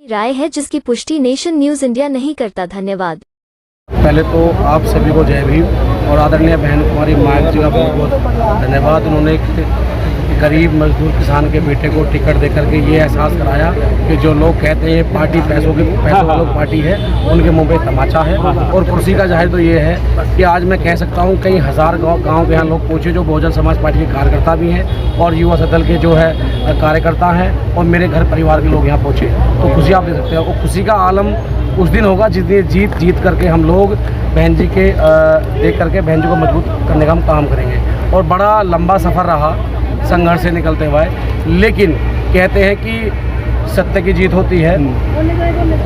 राय है जिसकी पुष्टि नेशन न्यूज इंडिया नहीं करता। धन्यवाद। पहले तो आप सभी को जय भीम और आदरणीय बहन कुमारी माया जी का बहुत बहुत धन्यवाद। उन्होंने एक गरीब मजदूर किसान के बेटे को टिकट दे करके ये एहसास कराया कि जो लोग कहते हैं पार्टी पैसों वालों पार्टी है, उनके मुंह पे तमाचा है। और खुशी का जाहिर तो ये है कि आज मैं कह सकता हूँ कई हज़ार गाँव के यहाँ लोग पहुँचे जो बहुजन समाज पार्टी के कार्यकर्ता भी हैं और युवा दल के जो है कार्यकर्ता हैं और मेरे घर परिवार के लोग यहाँ पहुँचे। तो खुशी आप दे सकते हैं। और खुशी का आलम उस दिन होगा जिस दिन जीत करके हम लोग बहन जी के देख करके बहन जी को मजबूत करने का हम काम करेंगे। और बड़ा लंबा सफ़र रहा संघर्ष से निकलते हुए, लेकिन कहते हैं कि सत्य की जीत होती है।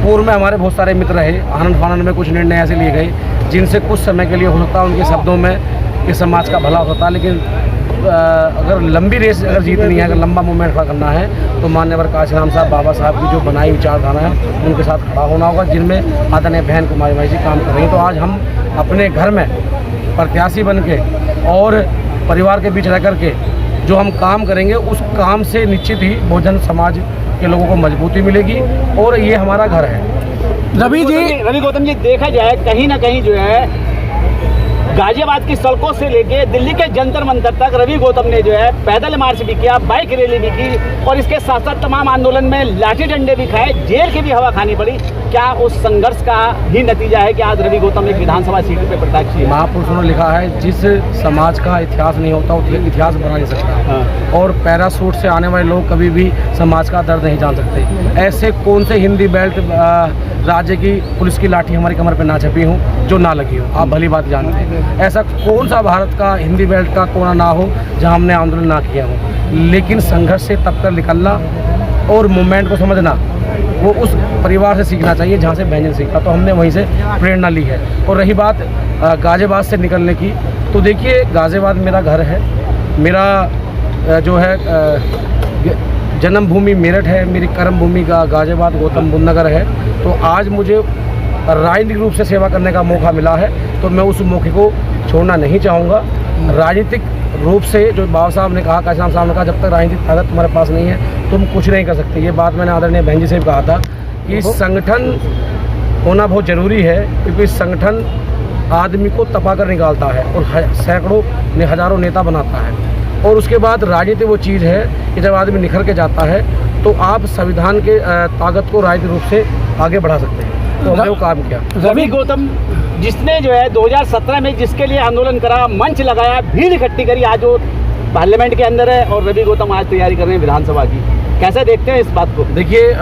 पूर्व में हमारे बहुत सारे मित्र रहे, आनंद फानंद में कुछ निर्णय ऐसे लिए गए जिनसे कुछ समय के लिए हो सकता है उनके शब्दों में कि समाज का भला होता, लेकिन अगर लंबी रेस अगर जीतनी है, अगर लंबा मूवमेंट खड़ा करना है तो मान्यवर काशीराम साहब बाबा साहब की जो बनाई विचारधारा है उनके साथ खड़ा होना होगा, जिनमें आदरणीय बहन कुमारी माई जी काम कर रही हैं। तो आज हम अपने घर में प्रत्याशी बन के और परिवार के बीच रह करके जो हम काम करेंगे उस काम से निश्चित ही बहुजन समाज के लोगों को मजबूती मिलेगी और ये हमारा घर है। रवि गौतम जी, देखा जाए कहीं ना कहीं जो है गाजियाबाद की सड़कों से लेके दिल्ली के जंतर मंतर तक रवि गौतम ने जो है पैदल मार्च भी किया, बाइक रैली भी की और इसके साथ साथ तमाम आंदोलन में लाठी डंडे भी खाए, जेल की भी हवा खानी पड़ी। क्या उस संघर्ष का ही नतीजा है कि आज रवि गौतम एक विधानसभा सीट पे प्रत्याशी है? महापुरुषों ने लिखा है जिस समाज का इतिहास नहीं होता वो इतिहास बना नहीं सकता। और पैरासूट से आने वाले लोग कभी भी समाज का दर्द नहीं जान सकते। ऐसे कौन से हिंदी बेल्ट राज्य की पुलिस की लाठी हमारी कमर पे ना छपी हो जो ना लगी हो, आप भली बात जानते हैं। ऐसा कौन सा भारत का हिंदी बेल्ट का कोना ना हो जहां हमने आंदोलन ना किया हो। लेकिन संघर्ष से तब तक निकलना और मूवमेंट को समझना वो उस परिवार से सीखना चाहिए जहाँ से बहन सीखा, तो हमने वहीं से प्रेरणा ली है। और रही बात गाजियाबाद से निकलने की, तो देखिए गाजियाबाद मेरा घर है, मेरा जो है जन्मभूमि मेरठ है, मेरी कर्म भूमि का गाजियाबाद गौतम बुद्ध नगर है। तो आज मुझे राजनीतिक रूप से सेवा करने का मौका मिला है तो मैं उस मौके को छोड़ना नहीं चाहूँगा। राजनीतिक रूप से जो बाबा साहब ने कहा, काशीराम साहब ने कहा, जब तक राजनीतिक ताकत तुम्हारे पास नहीं है तुम कुछ नहीं कर सकते। ये बात मैंने आदरणीय बहन जी से भी कहा था कि संगठन होना बहुत ज़रूरी है, क्योंकि संगठन आदमी को तपा कर निकालता है और सैकड़ों हज़ारों नेता बनाता है। और उसके बाद राजनीति वो चीज़ है कि जब आदमी निखर के जाता है तो आप संविधान के ताकत को राजनीतिक रूप से आगे बढ़ा सकते हैं। तो हमने वो काम किया। रवि गौतम जिसने जो है 2017 में जिसके लिए आंदोलन करा, मंच लगाया, भीड़ इकट्ठी करी, आज वो पार्लियामेंट के अंदर है और रवि गौतम आज तैयारी कर रहे हैं विधानसभा की। कैसे देखते हैं इस बात को? देखिए,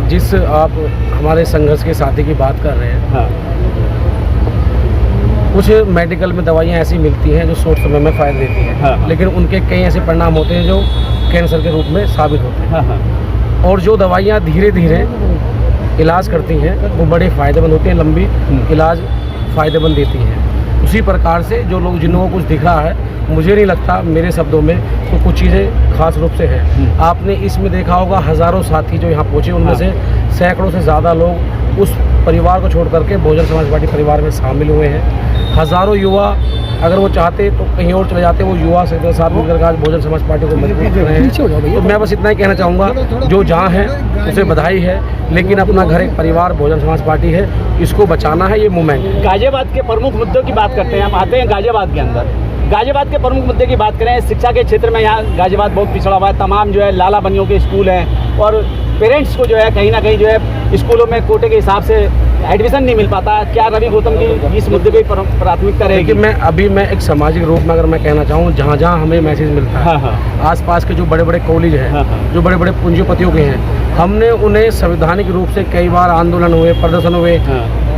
जिस आप हमारे संघर्ष के साथी की बात कर रहे हैं, हाँ। कुछ मेडिकल में दवाइयाँ ऐसी मिलती हैं जो शॉर्ट समय में फ़ायदा देती हैं, हाँ। लेकिन उनके कई ऐसे परिणाम होते हैं जो कैंसर के रूप में साबित होते हैं। हाँ। और जो दवाइयाँ धीरे धीरे इलाज करती हैं वो बड़े फ़ायदेमंद होती हैं, लंबी इलाज फ़ायदेमंद देती हैं। उसी प्रकार से जो लोग जिनको कुछ दिख रहा है, मुझे नहीं लगता मेरे शब्दों में तो कुछ चीज़ें खास रूप से हैं। आपने इसमें देखा होगा हज़ारों साथी जो यहाँ पहुँचे, उनमें से सैकड़ों से ज़्यादा लोग उस परिवार को छोड़ करके बहुजन समाज पार्टी परिवार में शामिल हुए हैं। हज़ारों युवा अगर वो चाहते तो कहीं और चले जाते, वो युवा से साथ मिलकर आज बहुजन समाज पार्टी को मजबूत कर रहे हैं। तो मैं बस इतना ही कहना चाहूँगा, जो जहाँ है उसे बधाई है, लेकिन अपना घर एक परिवार बहुजन समाज पार्टी है, इसको बचाना है। ये मूवमेंट गाजियाबाद के प्रमुख मुद्दों की बात करते हैं, हम आते हैं गाजियाबाद के अंदर। गाजियाबाद के प्रमुख मुद्दे की बात करें, शिक्षा के क्षेत्र में यहाँ गाजियाबाद बहुत पिछड़ा हुआ है। तमाम जो है लाला बनियों के स्कूल हैं और पेरेंट्स को जो है कहीं ना कहीं जो है स्कूलों में कोटे के हिसाब से एडमिशन नहीं मिल पाता। क्या रवि गौतम की इस मुद्दे पर प्राथमिकता रहेगी? मैं एक सामाजिक रूप में अगर मैं कहना चाहूँ, जहाँ जहाँ हमें मैसेज मिलता है, हाँ। आसपास के जो बड़े बड़े कॉलेज हैं, हाँ। जो बड़े बड़े पूंजीपतियों के हैं, हमने उन्हें संवैधानिक रूप से कई बार आंदोलन हुए, प्रदर्शन हुए,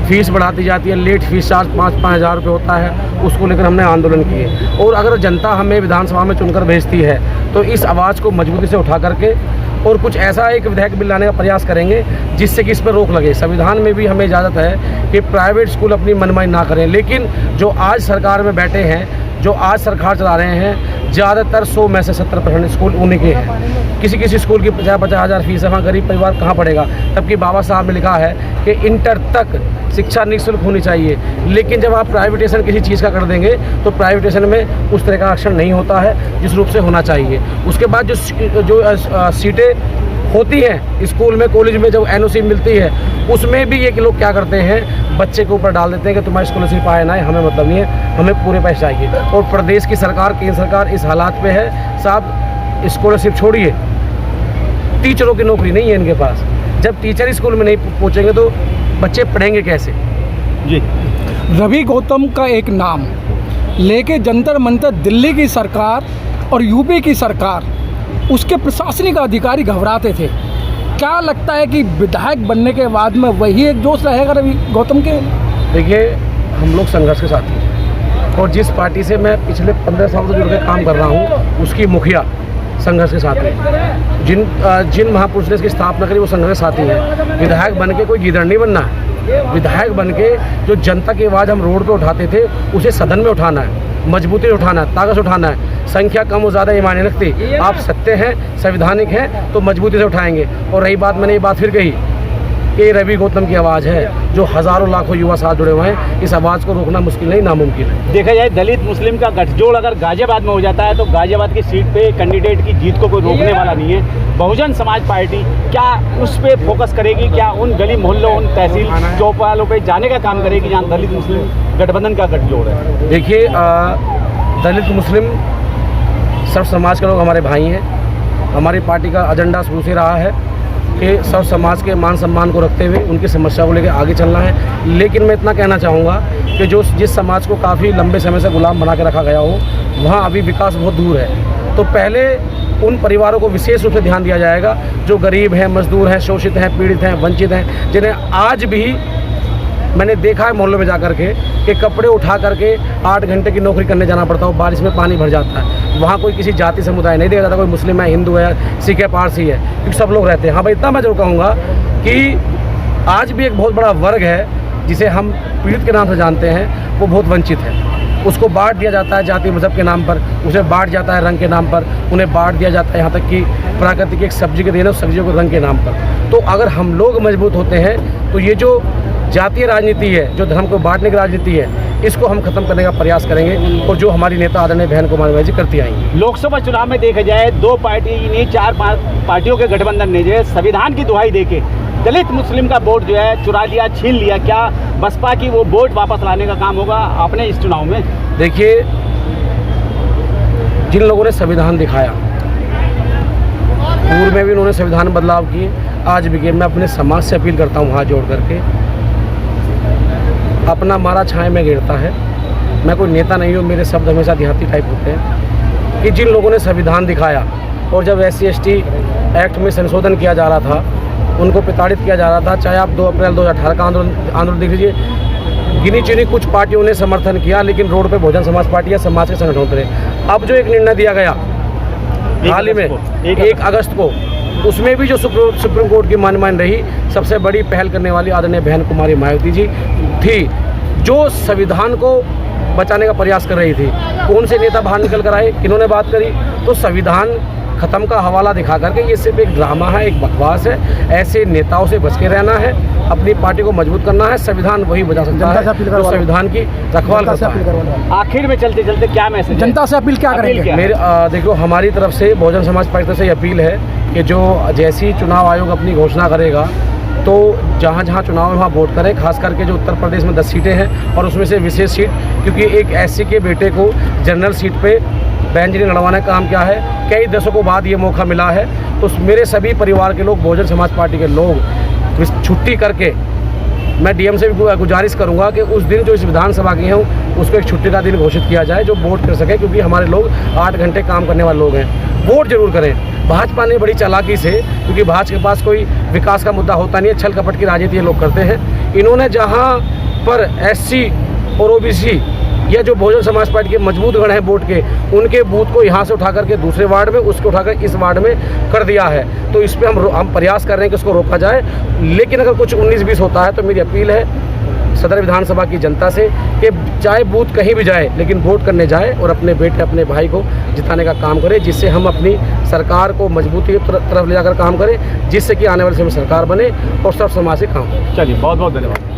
फीस बढ़ाती जाती है, लेट फीस चार्ज 5-5 हज़ार रुपये होता है, उसको लेकर हमने आंदोलन किए। और अगर जनता हमें विधानसभा में चुनकर भेजती है तो इस आवाज़ को मजबूती से उठा करके और कुछ ऐसा एक विधेयक बिल लाने का प्रयास करेंगे जिससे कि इस पर रोक लगे। संविधान में भी हमें इजाज़त है कि प्राइवेट स्कूल अपनी मनमानी ना करें, लेकिन जो आज सरकार में बैठे हैं, जो आज सरकार चला रहे हैं, ज़्यादातर 100 में से 70% स्कूल उन्हीं के हैं। किसी स्कूल की 50-50 हज़ार फीस है, वहाँ गरीब परिवार कहाँ पढ़ेगा? तबकि बाबा साहब ने लिखा है कि इंटर तक शिक्षा निःशुल्क होनी चाहिए। लेकिन जब आप प्राइवेटेशन किसी चीज़ का कर देंगे तो प्राइवेटेशन में उस तरह का आरक्षण नहीं होता है जिस रूप से होना चाहिए। उसके बाद जो सीटें होती है स्कूल में, कॉलेज में जब एनओसी मिलती है, उसमें भी ये लोग क्या करते हैं, बच्चे के ऊपर डाल देते हैं कि तुम्हारी स्कॉलरशिप आए ना आए हमें मतलब नहीं है, हमें पूरे पैसे चाहिए। और प्रदेश की सरकार, केंद्र सरकार इस हालात पे है साहब, स्कॉलरशिप छोड़िए, टीचरों की नौकरी नहीं है इनके पास। जब टीचर स्कूल में नहीं पहुँचेंगे तो बच्चे पढ़ेंगे कैसे? जी, रवि गौतम का एक नाम लेके जंतर मंतर दिल्ली की सरकार और यूपी की सरकार, उसके प्रशासनिक अधिकारी घबराते थे। क्या लगता है कि विधायक बनने के बाद में वही एक जोश रहेगा रवि गौतम के? देखिए, हम लोग संघर्ष के साथ हैं और जिस पार्टी से मैं पिछले 15 साल से जुड़ के काम कर रहा हूँ, उसकी मुखिया संघर्ष के साथ है। जिन महापुरुषों ने इसकी स्थापना करी वो संघर्ष के साथ ही है। विधायक बन के कोई गीदड़ नहीं बनना है। विधायक बन के जो जनता की आवाज़ हम रोड पे उठाते थे, उसे सदन में उठाना है, मजबूती उठाना है, ताकत उठाना है। संख्या कम हो ज़्यादा ये मायने रखती, आप सत्य हैं, संवैधानिक हैं तो मजबूती से उठाएंगे। और रही बात, मैंने ये बात फिर कही कि रवि गौतम की आवाज़ है, जो हज़ारों लाखों युवा साथ जुड़े हुए हैं, इस आवाज़ को रोकना मुश्किल नहीं, नामुमकिन है। देखा जाए दलित मुस्लिम का गठजोड़ अगर गाजियाबाद में हो जाता है तो गाजियाबाद की सीट पे कैंडिडेट की जीत को कोई रोकने वाला नहीं है। बहुजन समाज पार्टी क्या उस पर फोकस करेगी? क्या उन गली मोहल्लों, उन तहसील चौपालों पे जाने का काम करेगी जहाँ दलित मुस्लिम गठबंधन का गठजोड़ है? देखिए, दलित मुस्लिम सर्व समाज के लोग हमारे भाई हैं। हमारी पार्टी का एजेंडा शुरू से रहा है कि सर्व समाज के मान सम्मान को रखते हुए उनकी समस्या को लेकर आगे चलना है। लेकिन मैं इतना कहना चाहूँगा कि जिस समाज को काफ़ी लंबे समय से गुलाम बना के रखा गया हो, वहाँ अभी विकास बहुत दूर है। तो पहले उन परिवारों को विशेष रूप से ध्यान दिया जाएगा जो गरीब हैं, मजदूर हैं, शोषित हैं, पीड़ित हैं, वंचित हैं, जिन्हें आज भी मैंने देखा है मोहल्लों में जा करके कि कपड़े उठा करके 8 घंटे की नौकरी करने जाना पड़ता हो, बारिश में पानी भर जाता है। वहाँ कोई किसी जाति समुदाय नहीं देखा जाता, कोई मुस्लिम है, हिंदू है, सिख है, पारसी है, क्योंकि सब लोग रहते हैं। हाँ भाई, इतना मैं जरूर कहूँगा कि आज भी एक बहुत बड़ा वर्ग है जिसे हम पीड़ित के नाम से जानते हैं, वो बहुत वंचित है। उसको बांट दिया जाता है जाति मज़हब के नाम पर, उसे बांट जाता है रंग के नाम पर, उन्हें बांट दिया जाता है यहाँ तक कि प्राकृतिक एक सब्जी के देना, उस सब्जियों को रंग के नाम पर। तो अगर हम लोग मजबूत होते हैं तो ये जो जातीय राजनीति है, जो धर्म को बांटने की राजनीति है, इसको हम खत्म करने का प्रयास करेंगे और जो हमारी नेता आदरणीय बहन कुमारी जी करती आएंगी। लोकसभा चुनाव में देखा जाए 2 पार्टी नहीं 4-5 पार्टियों के गठबंधन ने जो है संविधान की दुहाई देके दलित मुस्लिम का वोट जो है चुरा लिया, छीन लिया। क्या बसपा की वो वोट वापस लाने का काम होगा अपने इस चुनाव में? देखिए, जिन लोगों ने संविधान दिखाया, पूर्व में भी उन्होंने संविधान बदलाव किए, आज भी किए। मैं अपने समाज से अपील करता हूँ हाथ जोड़ करके, अपना मारा छाए में गिरता है। मैं कोई नेता नहीं हूँ, मेरे शब्द हमेशा देहाती टाइप होते हैं कि जिन लोगों ने संविधान दिखाया और जब SC/ST एक्ट में संशोधन किया जा रहा था, उनको प्रताड़ित किया जा रहा था। चाहे आप 2 अप्रैल 2018 का आंदोलन देख लीजिए, गिनी चुनी कुछ पार्टियों ने समर्थन किया, लेकिन रोड पे बहुजन समाज पार्टी या समाज के संगठन उतरे। अब जो एक निर्णय दिया गया हाल ही में 1 अगस्त को, उसमें भी जो सुप्रीम कोर्ट की मान रही, सबसे बड़ी पहल करने वाली आदरणीय बहन कुमारी मायावती जी थी, जो संविधान को बचाने का प्रयास कर रही थी। कौन से नेता बाहर निकल कर आए, किन्होंने बात करी? तो संविधान ख़त्म का हवाला दिखा करके ये सिर्फ एक ड्रामा है, एक बकवास है। ऐसे नेताओं से बच के रहना है, अपनी पार्टी को मजबूत करना है। संविधान वही बचा सकता है जो संविधान की रखवाल करता है। आखिर में चलते चलते क्या मैसेज जनता से अपील क्या करेंगे? मेरे देखो, हमारी तरफ से बहुजन समाज पार्टी से अपील है कि जो जैसी चुनाव आयोग अपनी घोषणा करेगा तो जहाँ जहाँ चुनाव है वहाँ वोट करें। खास करके जो उत्तर प्रदेश में 10 सीटें हैं और उसमें से विशेष सीट, क्योंकि एक SC के बेटे को जनरल सीट पे बहन जी ने लड़वाने का काम किया है। कई दशकों बाद ये मौका मिला है, तो मेरे सभी परिवार के लोग, बहुजन समाज पार्टी के लोग छुट्टी करके, मैं DM से भी गुजारिश करूंगा कि उस दिन जो इस विधानसभा की हैं उसको एक छुट्टी का दिन घोषित किया जाए, जो वोट कर सके, क्योंकि हमारे लोग 8 घंटे काम करने वाले लोग हैं। वोट जरूर करें। भाजपा ने बड़ी चालाकी से, क्योंकि भाजपा के पास कोई विकास का मुद्दा होता नहीं है, छल कपट की राजनीति ये लोग करते हैं। इन्होंने जहाँ पर SC और OBC या जो बहुजन समाज पार्टी के मजबूत गण हैं वोट के, उनके बूथ को यहाँ से उठा करके दूसरे वार्ड में, उसको उठाकर इस वार्ड में कर दिया है। तो इस पर हम प्रयास कर रहे हैं कि उसको रोका जाए। लेकिन अगर कुछ 19-20 होता है तो मेरी अपील है सदर विधानसभा की जनता से कि चाहे बूथ कहीं भी जाए, लेकिन वोट करने जाए और अपने बेटे, अपने भाई को जिताने का काम करें, जिससे हम अपनी सरकार को मजबूती की तरफ ले जाकर काम करें, जिससे कि आने वाले समय सरकार बने और सब समाज से काम। चलिए, बहुत बहुत धन्यवाद।